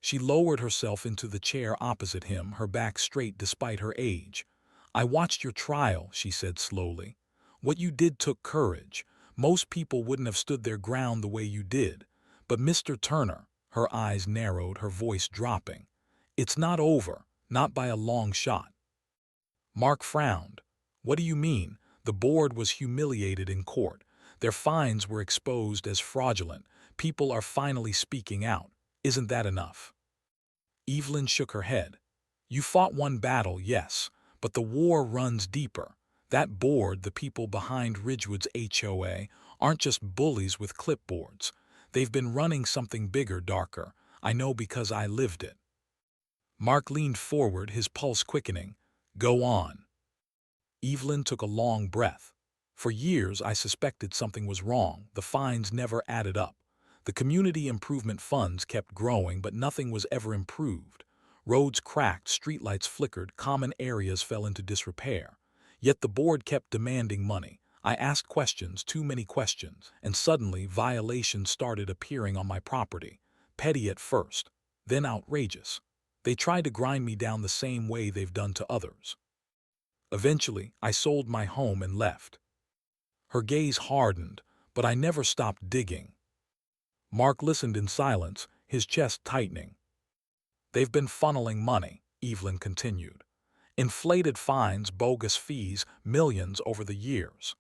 She lowered herself into the chair opposite him, her back straight despite her age. "I watched your trial," she said slowly. "What you did took courage. Most people wouldn't have stood their ground the way you did. But Mr. Turner," her eyes narrowed, her voice dropping, "it's not over, not by a long shot." Mark frowned. "What do you mean?" The board was humiliated in court. Their fines were exposed as fraudulent. People are finally speaking out. Isn't that enough? Evelyn shook her head. "You fought one battle, yes, but the war runs deeper. That board, the people behind Ridgewood's HOA, aren't just bullies with clipboards. They've been running something bigger, darker. I know because I lived it." Mark leaned forward, his pulse quickening. "Go on." Evelyn took a long breath. "For years I suspected something was wrong. The fines never added up. The community improvement funds kept growing, but nothing was ever improved. Roads cracked, streetlights flickered, common areas fell into disrepair. Yet the board kept demanding money. I asked questions, too many questions, and suddenly violations started appearing on my property. Petty at first, then outrageous. They tried to grind me down the same way they've done to others. Eventually, I sold my home and left." Her gaze hardened, but I never stopped digging. Mark listened in silence, his chest tightening. "They've been funneling money," Evelyn continued. "Inflated fines, bogus fees, millions over the years.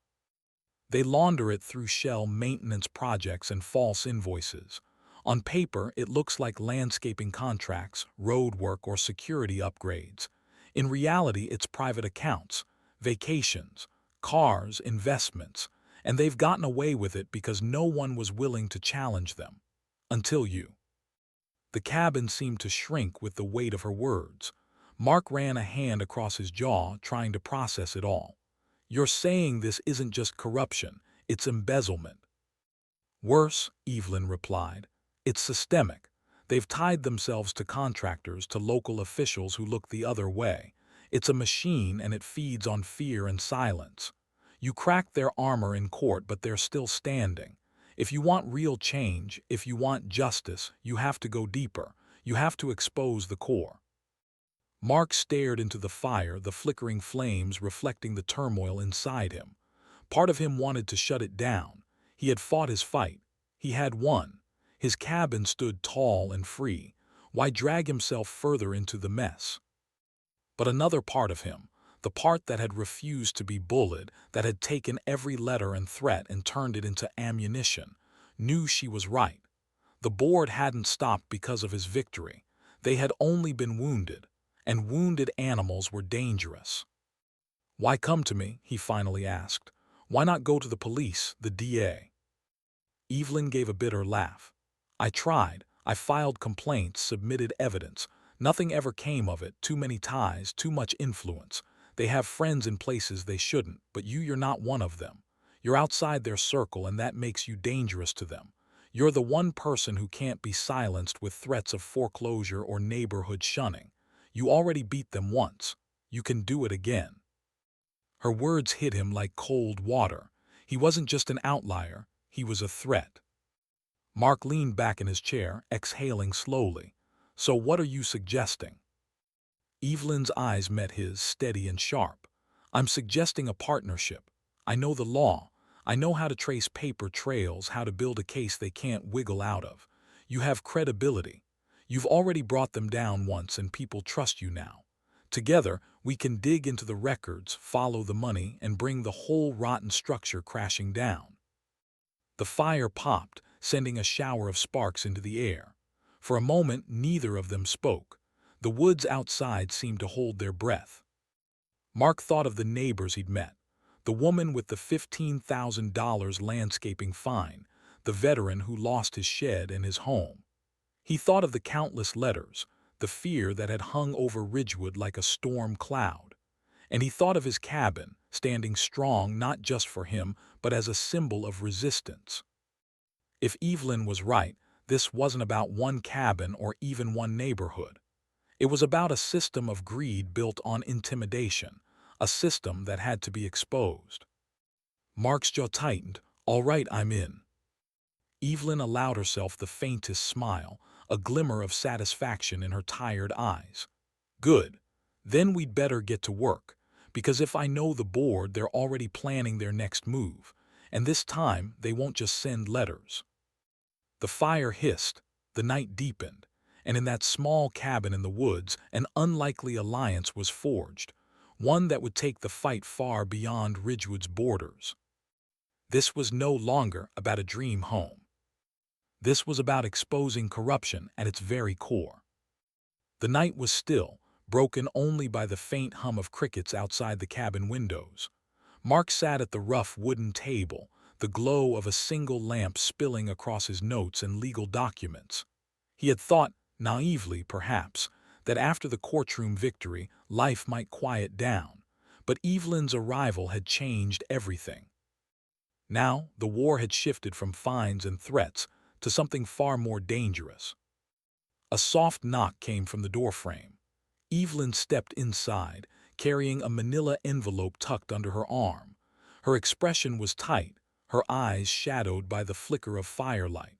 They launder it through shell maintenance projects and false invoices. On paper, it looks like landscaping contracts, road work, or security upgrades. In reality, it's private accounts, vacations, cars, investments, and they've gotten away with it because no one was willing to challenge them. Until you." The cabin seemed to shrink with the weight of her words. Mark ran a hand across his jaw, trying to process it all. "You're saying this isn't just corruption, it's embezzlement." "Worse," Evelyn replied. "It's systemic. They've tied themselves to contractors, to local officials who look the other way. It's a machine, and it feeds on fear and silence. You crack their armor in court, but they're still standing. If you want real change, if you want justice, you have to go deeper. You have to expose the core." Mark stared into the fire, the flickering flames reflecting the turmoil inside him. Part of him wanted to shut it down. He had fought his fight. He had won. His cabin stood tall and free. Why drag himself further into the mess? But another part of him, the part that had refused to be bullied, that had taken every letter and threat and turned it into ammunition, knew she was right. The board hadn't stopped because of his victory. They had only been wounded, and wounded animals were dangerous. "Why come to me?" he finally asked. "Why not go to the police, the DA?" Evelyn gave a bitter laugh. "I tried. I filed complaints, submitted evidence. Nothing ever came of it. Too many ties, too much influence. They have friends in places they shouldn't, but you're not one of them. You're outside their circle, and that makes you dangerous to them. You're the one person who can't be silenced with threats of foreclosure or neighborhood shunning. You already beat them once. You can do it again. Her words hit him like cold water. He wasn't just an outlier, he was a threat. Mark leaned back in his chair, exhaling slowly. So what are you suggesting? Evelyn's eyes met his, steady and sharp. I'm suggesting a partnership. I know the law. I know how to trace paper trails, how to build a case they can't wiggle out of. You have credibility. You've already brought them down once and people trust you now. Together, we can dig into the records, follow the money, and bring the whole rotten structure crashing down. The fire popped, sending a shower of sparks into the air. For a moment, neither of them spoke. The woods outside seemed to hold their breath. Mark thought of the neighbors he'd met. The woman with the $15,000 landscaping fine, the veteran who lost his shed and his home. He thought of the countless letters, the fear that had hung over Ridgewood like a storm cloud. And he thought of his cabin, standing strong not just for him, but as a symbol of resistance. If Evelyn was right, this wasn't about one cabin or even one neighborhood. It was about a system of greed built on intimidation, a system that had to be exposed. Mark's jaw tightened. All right, I'm in. Evelyn allowed herself the faintest smile, a glimmer of satisfaction in her tired eyes. Good. Then we'd better get to work, because if I know the board, they're already planning their next move, and this time they won't just send letters. The fire hissed, the night deepened, and in that small cabin in the woods, an unlikely alliance was forged, one that would take the fight far beyond Ridgewood's borders. This was no longer about a dream home. This was about exposing corruption at its very core. The night was still, broken only by the faint hum of crickets outside the cabin windows. Mark sat at the rough wooden table, the glow of a single lamp spilling across his notes and legal documents. He had thought, naively perhaps, that after the courtroom victory, life might quiet down, but Evelyn's arrival had changed everything. Now, the war had shifted from fines and threats to something far more dangerous. A soft knock came from the doorframe. Evelyn stepped inside, carrying a manila envelope tucked under her arm. Her expression was tight, her eyes shadowed by the flicker of firelight.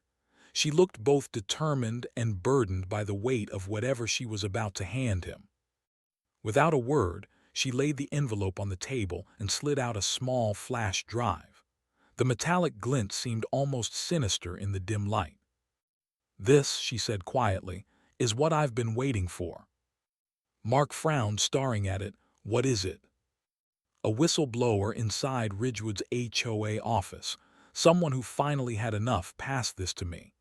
She looked both determined and burdened by the weight of whatever she was about to hand him. Without a word, she laid the envelope on the table and slid out a small flash drive. The metallic glint seemed almost sinister in the dim light. "This," she said quietly, "is what I've been waiting for." Mark frowned, staring at it. "What is it?" A whistleblower inside Ridgewood's HOA office. Someone who finally had enough passed this to me.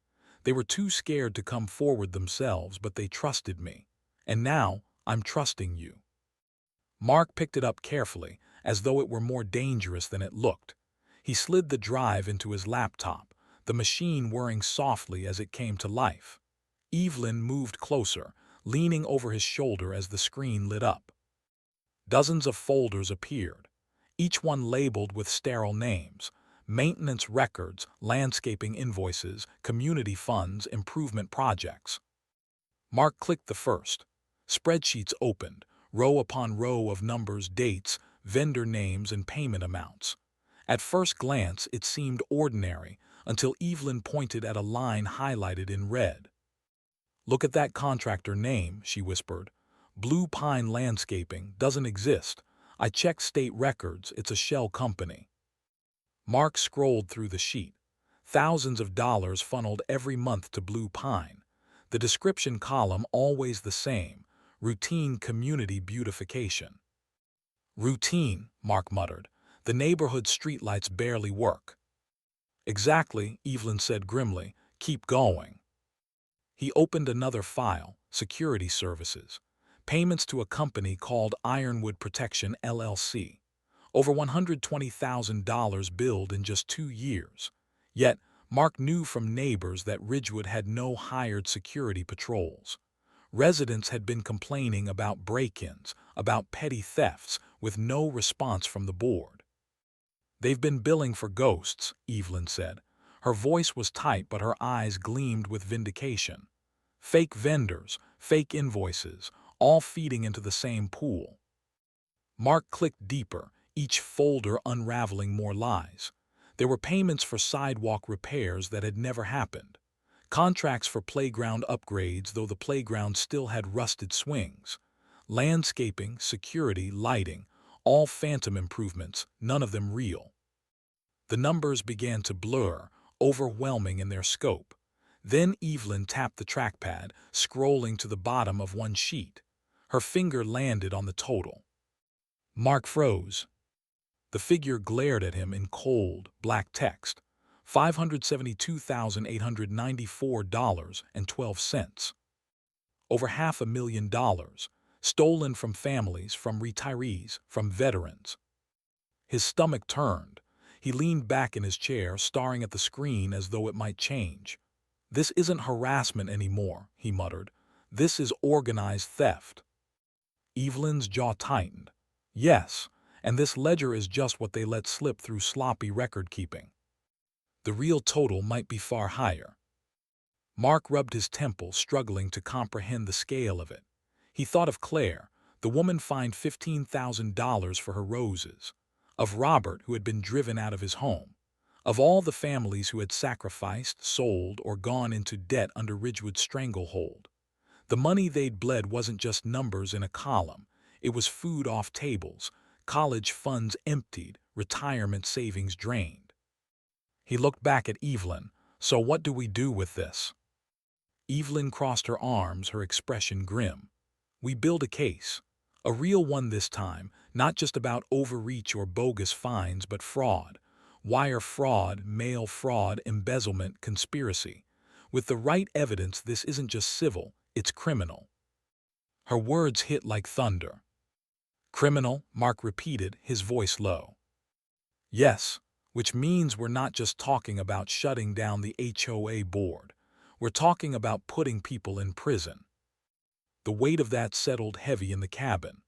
They were too scared to come forward themselves, but they trusted me. And now, I'm trusting you. Mark picked it up carefully, as though it were more dangerous than it looked. He slid the drive into his laptop, the machine whirring softly as it came to life. Evelyn moved closer, leaning over his shoulder as the screen lit up. Dozens of folders appeared, each one labeled with sterile names: maintenance records, landscaping invoices, community funds, improvement projects. Mark clicked the first. Spreadsheets opened, row upon row of numbers, dates, vendor names, and payment amounts. At first glance, it seemed ordinary, until Evelyn pointed at a line highlighted in red. "Look at that contractor name," she whispered. "Blue Pine Landscaping doesn't exist. I checked state records, it's a shell company." Mark scrolled through the sheet. Thousands of dollars funneled every month to Blue Pine. The description column always the same: routine community beautification. "Routine," Mark muttered. "The neighborhood streetlights barely work." "Exactly," Evelyn said grimly. "Keep going." He opened another file: security services. Payments to a company called Ironwood Protection LLC. Over $120,000 billed in just 2 years. Yet, Mark knew from neighbors that Ridgewood had no hired security patrols. Residents had been complaining about break-ins, about petty thefts, with no response from the board. "They've been billing for ghosts," Evelyn said. Her voice was tight, but her eyes gleamed with vindication. "Fake vendors, fake invoices, all feeding into the same pool. Mark clicked deeper, each folder unraveling more lies. There were payments for sidewalk repairs that had never happened. Contracts for playground upgrades, though the playground still had rusted swings. Landscaping, security, lighting, all phantom improvements, none of them real. The numbers began to blur, overwhelming in their scope. Then Evelyn tapped the trackpad, scrolling to the bottom of one sheet. Her finger landed on the total. Mark froze. The figure glared at him in cold, black text. $572,894.12. Over $500,000, stolen from families, from retirees, from veterans. His stomach turned. He leaned back in his chair, staring at the screen as though it might change. "This isn't harassment anymore," he muttered. "This is organized theft." Evelyn's jaw tightened. "Yes, and this ledger is just what they let slip through sloppy record-keeping. The real total might be far higher." Mark rubbed his temple, struggling to comprehend the scale of it. He thought of Claire, the woman fined $15,000 for her roses; of Robert, who had been driven out of his home; of all the families who had sacrificed, sold, or gone into debt under Ridgewood's stranglehold. The money they'd bled wasn't just numbers in a column. It was food off tables, college funds emptied, retirement savings drained. He looked back at Evelyn. "So what do we do with this?" Evelyn crossed her arms, her expression grim. "We build a case. A real one this time, not just about overreach or bogus fines, but fraud. Wire fraud, mail fraud, embezzlement, conspiracy. With the right evidence, this isn't just civil, it's criminal." Her words hit like thunder. "Criminal," Mark repeated, his voice low. "Yes, which means we're not just talking about shutting down the HOA board. We're talking about putting people in prison." The weight of that settled heavy in the cabin.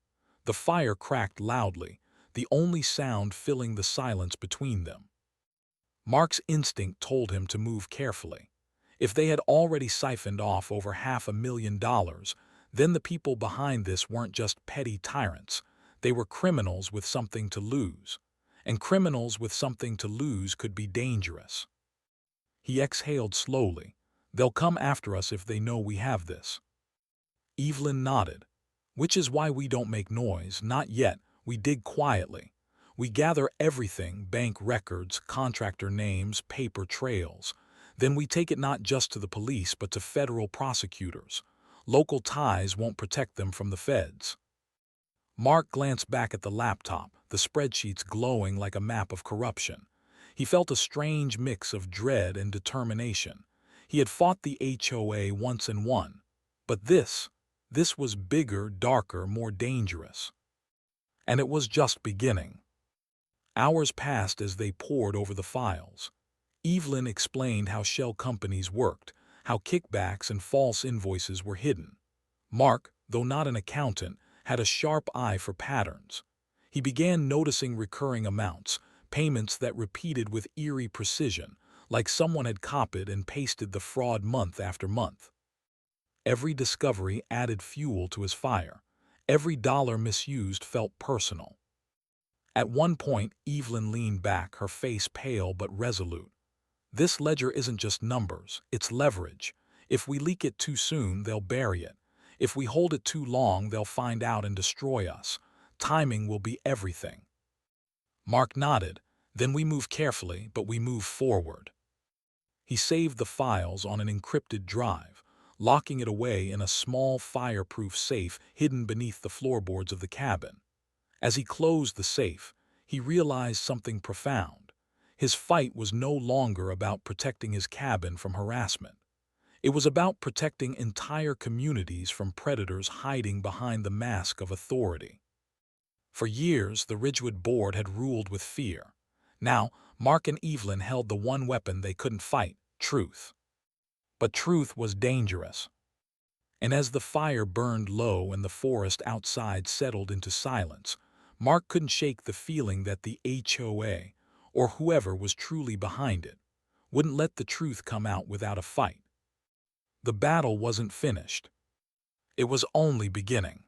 The fire cracked loudly, the only sound filling the silence between them. Mark's instinct told him to move carefully. If they had already siphoned off over $500,000, then the people behind this weren't just petty tyrants. They were criminals with something to lose. And criminals with something to lose could be dangerous. He exhaled slowly. "They'll come after us if they know we have this." Evelyn nodded. "Which is why we don't make noise, not yet. We dig quietly. We gather everything, bank records, contractor names, paper trails. Then we take it not just to the police but to federal prosecutors. Local ties won't protect them from the feds." Mark glanced back at the laptop, the spreadsheets glowing like a map of corruption. He felt a strange mix of dread and determination. He had fought the HOA once and won. But this was bigger, darker, more dangerous. And it was just beginning. Hours passed as they pored over the files. Evelyn explained how shell companies worked, how kickbacks and false invoices were hidden. Mark, though not an accountant, had a sharp eye for patterns. He began noticing recurring amounts, payments that repeated with eerie precision, like someone had copied and pasted the fraud month after month. Every discovery added fuel to his fire. Every dollar misused felt personal. At one point, Evelyn leaned back, her face pale but resolute. "This ledger isn't just numbers, it's leverage. If we leak it too soon, they'll bury it. If we hold it too long, they'll find out and destroy us. Timing will be everything." Mark nodded. "Then we move carefully, but we move forward." He saved the files on an encrypted drive, locking it away in a small fireproof safe hidden beneath the floorboards of the cabin. As he closed the safe, he realized something profound. His fight was no longer about protecting his cabin from harassment. It was about protecting entire communities from predators hiding behind the mask of authority. For years, the Ridgewood board had ruled with fear. Now, Mark and Evelyn held the one weapon they couldn't fight: truth. But truth was dangerous. And as the fire burned low and the forest outside settled into silence, Mark couldn't shake the feeling that the HOA, or whoever was truly behind it, wouldn't let the truth come out without a fight. The battle wasn't finished. It was only beginning.